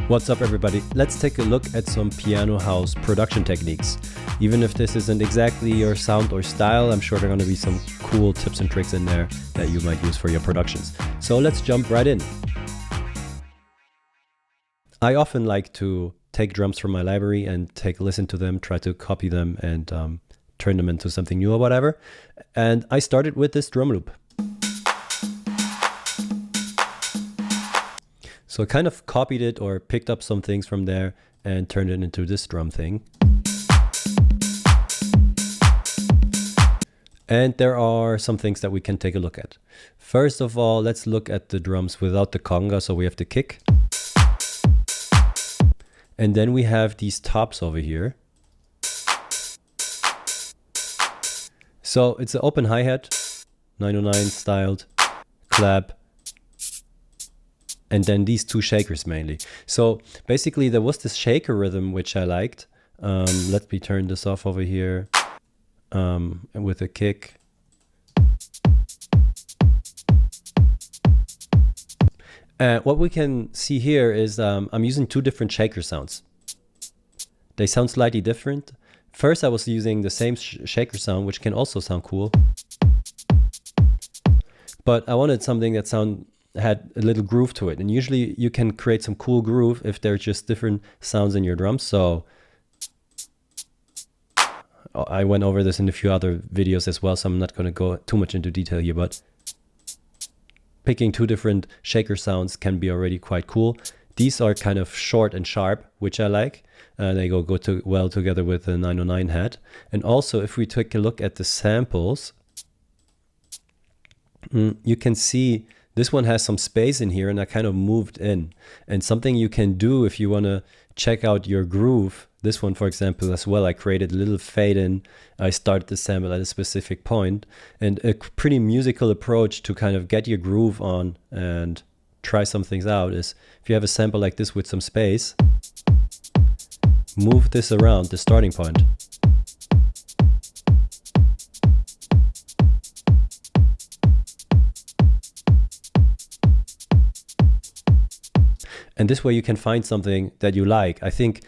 What's up everybody? Let's take a look at some piano house production techniques. Even if this isn't exactly your sound or style, I'm sure there are going to be some cool tips and tricks in there that you might use for your productions. So let's jump right in. I often like to take drums from my library and take a listen to them, try to copy them and turn them into something new or whatever. And I started with this drum loop. So I kind of copied it or picked up some things from there and turned it into this drum thing. And there are some things that we can take a look at. First of all, let's look at the drums without the conga. So we have the kick. And then we have these tops over here. So it's an open hi-hat, 909 styled, clap, and then these two shakers mainly. So basically there was this shaker rhythm which I liked. Let me turn this off over here with a kick. What we can see here is I'm using two different shaker sounds. They sound slightly different. First I was using the same shaker sound, which can also sound cool. But I wanted something that had a little groove to it, and usually you can create some cool groove if there's just different sounds in your drums. So I went over this in a few other videos as well, so I'm not going to go too much into detail here, but picking two different shaker sounds can be already quite cool. These are kind of short and sharp, which I like. They go well together with the 909 hat. And also if we take a look at the samples, you can see this one has some space in here and I kind of moved in. And something you can do if you want to check out your groove, this one for example as well, I created a little fade in. I started the sample at a specific point, and a pretty musical approach to kind of get your groove on and try some things out is if you have a sample like this with some space, move this around the starting point. And this way you can find something that you like. I think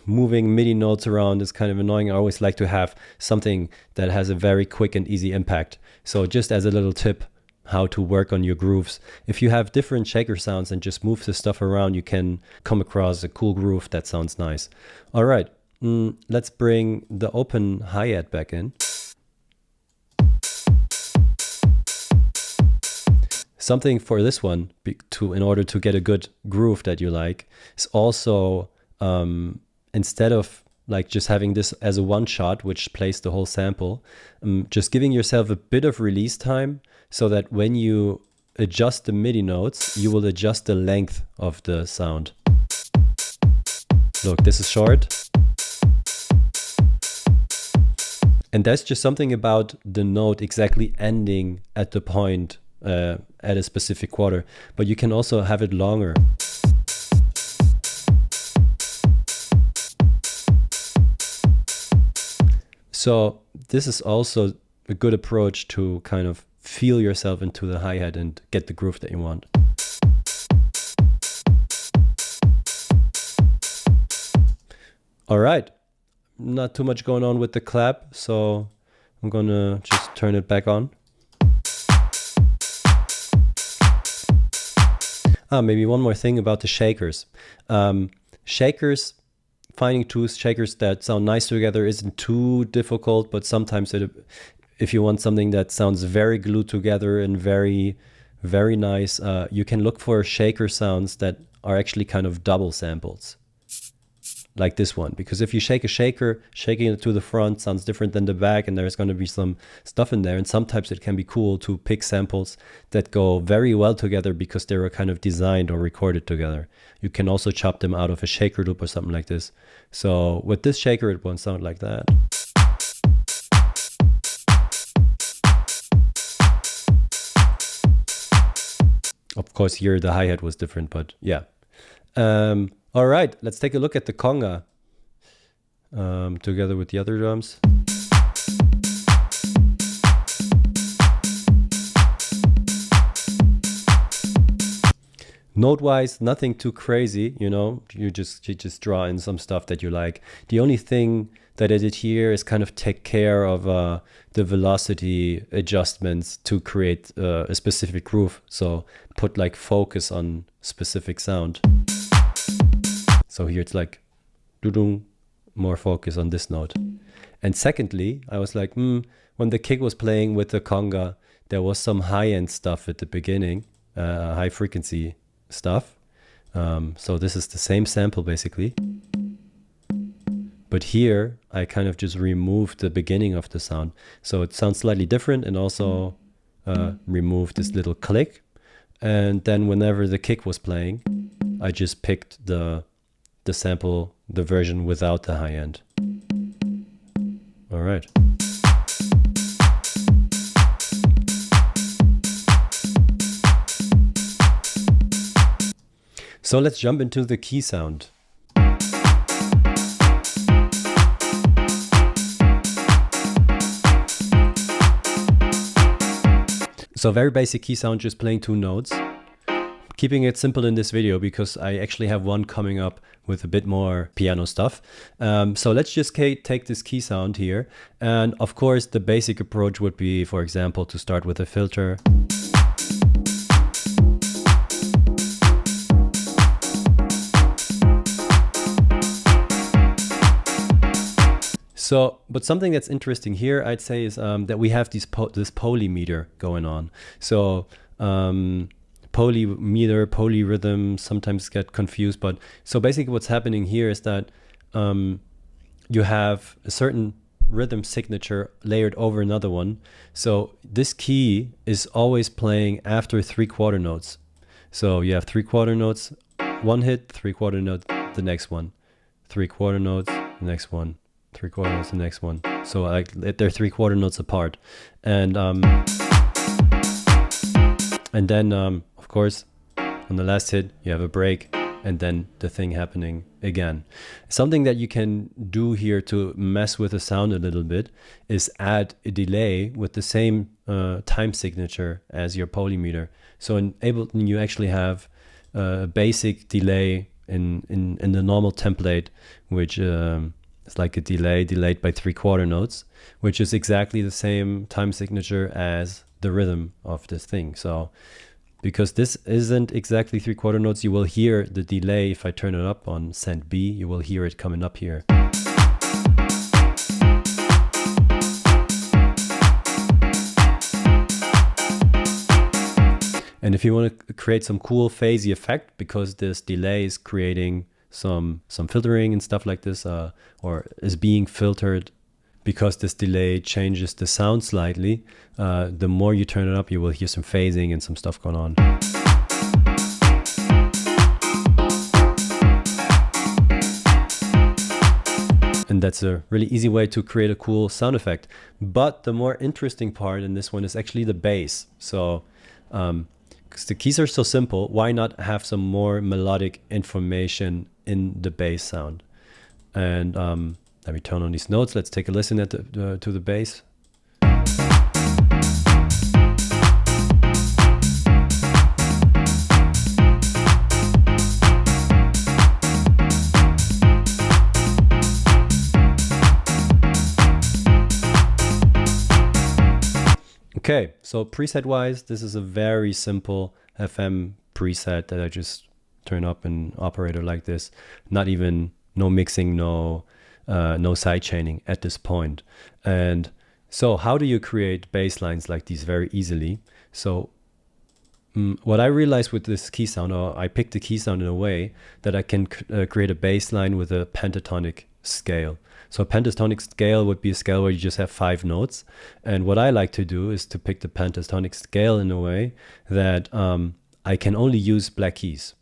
moving MIDI notes around is kind of annoying. I always like to have something that has a very quick and easy impact. So just as a little tip, how to work on your grooves. If you have different shaker sounds and just move the stuff around, you can come across a cool groove that sounds nice. All right, let's bring the open hi-hat back in. Something for this one, in order to get a good groove that you like, is also instead of like just having this as a one shot, which plays the whole sample, just giving yourself a bit of release time so that when you adjust the MIDI notes, you will adjust the length of the sound. Look, this is short. And there's just something about the note exactly ending at the point at a specific quarter, but you can also have it longer. So this is also a good approach to kind of feel yourself into the hi-hat and get the groove that you want. All right, not too much going on with the clap, so I'm gonna just turn it back on. Maybe one more thing about the shakers. Shakers, finding two shakers that sound nice together isn't too difficult, but sometimes if you want something that sounds very glued together and very, very nice, you can look for shaker sounds that are actually kind of double samples. Like this one, because if you shake a shaker, shaking it to the front sounds different than the back, and there's going to be some stuff in there. And sometimes it can be cool to pick samples that go very well together because they were kind of designed or recorded together. You can also chop them out of a shaker loop or something like this. So with this shaker, it won't sound like that. Of course, here the hi-hat was different, but yeah. All right, let's take a look at the conga together with the other drums. Note-wise, nothing too crazy, you know, you just draw in some stuff that you like. The only thing that I did here is kind of take care of the velocity adjustments to create a specific groove. So put like focus on specific sound. So here it's like doo-doo, more focus on this note. And secondly, I was like, when the kick was playing with the conga, there was some high-end stuff at the beginning, high frequency stuff. So this is the same sample basically. But here I kind of just removed the beginning of the sound. So it sounds slightly different, and also removed this little click. And then whenever the kick was playing, I just picked the sample, the version without the high end. All right. So let's jump into the key sound. So very basic key sound, just playing 2 notes. Keeping it simple in this video because I actually have one coming up with a bit more piano stuff. So let's just take this key sound here. And of course, the basic approach would be, for example, to start with a filter. So, but something that's interesting here, I'd say, is that we have this polymeter going on. So, polymeter, polyrhythm sometimes get confused. But so basically what's happening here is that you have a certain rhythm signature layered over another one. So this key is always playing after 3/4 notes. So you have 3/4 notes, one hit, 3/4 note, the next one, 3/4 notes, the next one, 3/4 notes, the next one. So like they're 3/4 notes apart. And then of course on the last hit you have a break, and then the thing happening again. Something that you can do here to mess with the sound a little bit is add a delay with the same time signature as your polymeter. So in Ableton you actually have a basic delay in the normal template, which it's like a delay delayed by 3/4 notes, which is exactly the same time signature as the rhythm of this thing. So because this isn't exactly 3/4 notes, you will hear the delay. If I turn it up on send B, you will hear it coming up here. And if you want to create some cool phasey effect, because this delay is creating some filtering and stuff like this, or is being filtered because this delay changes the sound slightly, the more you turn it up, you will hear some phasing and some stuff going on. And that's a really easy way to create a cool sound effect. But the more interesting part in this one is actually the bass. So, because the keys are so simple, why not have some more melodic information in the bass sound? And let me turn on these notes. Let's take a listen at to the bass. Okay, so preset wise, this is a very simple FM preset that I just turn up in Operator like this. Not even, no mixing, no side chaining at this point. And so how do you create bass lines like these very easily? So what I realized with this key sound, or I picked the key sound in a way that I can create a bass line with a pentatonic scale. So a pentatonic scale would be a scale where you just have 5 notes. And what I like to do is to pick the pentatonic scale in a way that I can only use black keys.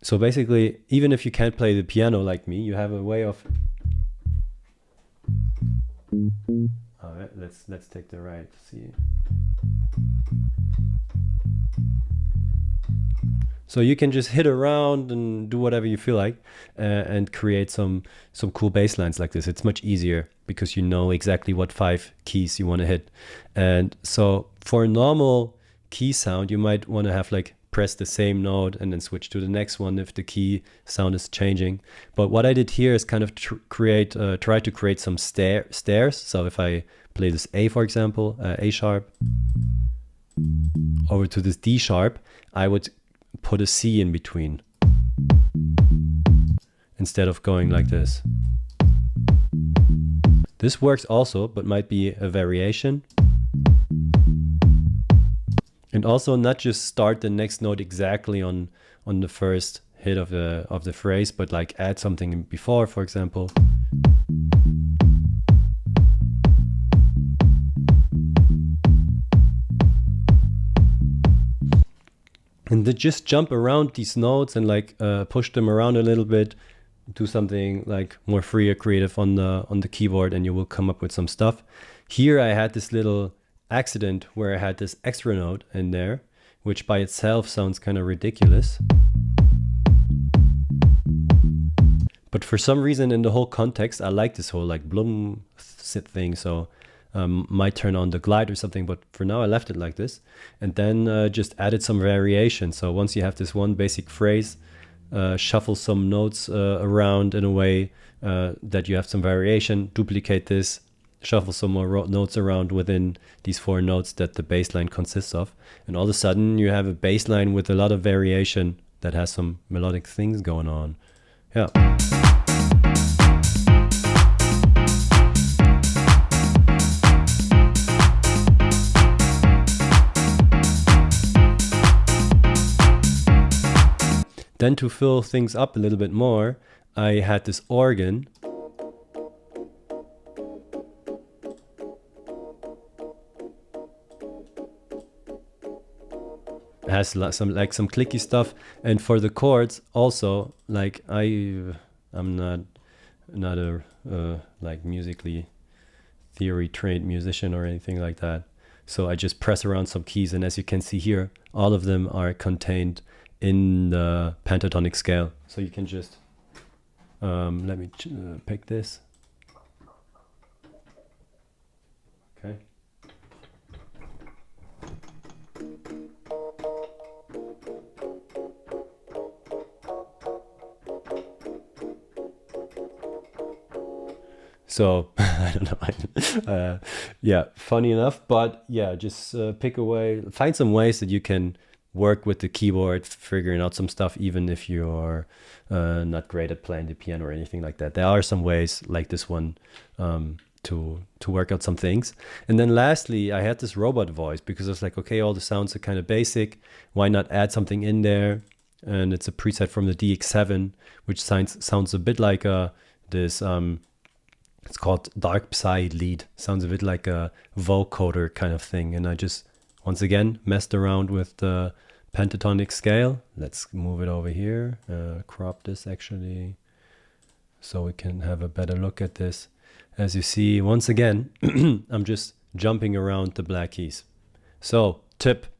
So basically, even if you can't play the piano like me, you have a way of... All right, let's take the right. See. So you can just hit around and do whatever you feel like, and create some cool bass lines like this. It's much easier because you know exactly what 5 keys you want to hit. And so For a normal key sound, you might want to have like press the same note and then switch to the next one if the key sound is changing. But what I did here is kind of try to create some stairs. So if I play this A, for example, A sharp, over to this D sharp, I would put a C in between instead of going like this. This works also, but might be a variation. And also not just start the next note exactly on the first hit of the phrase, but like add something before, for example. And then just jump around these notes and like push them around a little bit, do something like more free or creative on the keyboard, and you will come up with some stuff. Here I had this little accident where I had this extra note in there, which by itself sounds kind of ridiculous. But for some reason in the whole context, I like this whole like blum thing. So might turn on the glide or something, but for now I left it like this. And then just added some variation. So once you have this one basic phrase, shuffle some notes around in a way that you have some variation, duplicate this, shuffle some more notes around within these 4 notes that the bass line consists of. And all of a sudden you have a bass line with a lot of variation that has some melodic things going on. Yeah. Then to fill things up a little bit more, I had this organ. It has some clicky stuff, and for the chords also, like I'm not a like musically theory trained musician or anything like that. So I just press around some keys, and as you can see here, all of them are contained in the pentatonic scale. So you can just let me pick this. Okay. So I don't know. Yeah, funny enough, but yeah, just pick away, find some ways that you can work with the keyboard, figuring out some stuff, even if you're not great at playing the piano or anything like that. There are some ways like this one to work out some things. And then lastly, I had this robot voice because I was like, okay, all the sounds are kind of basic. Why not add something in there? And it's a preset from the DX7, which sounds a bit like this. It's called Dark Psy lead. Sounds a bit like a vocoder kind of thing. And I just, once again, messed around with the pentatonic scale. Let's move it over here. Crop this actually, so we can have a better look at this. As you see, once again, I'm just jumping around the black keys. So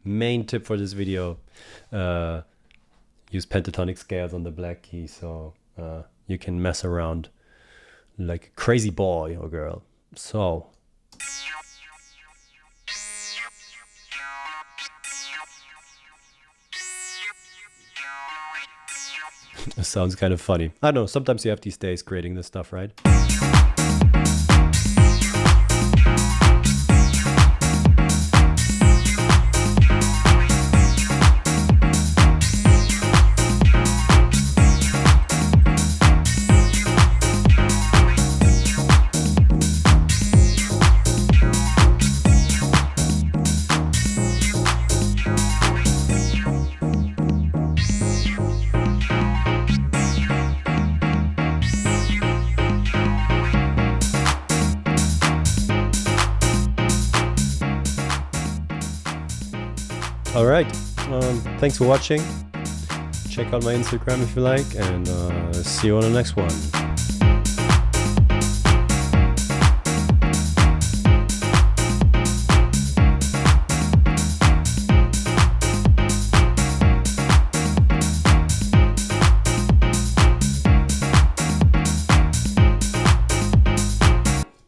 main tip for this video, use pentatonic scales on the black key, so you can mess around like a crazy boy or girl. So it sounds kind of funny. I don't know, sometimes you have these days creating this stuff, right? All right, thanks for watching. Check out my Instagram if you like, and see you on the next one.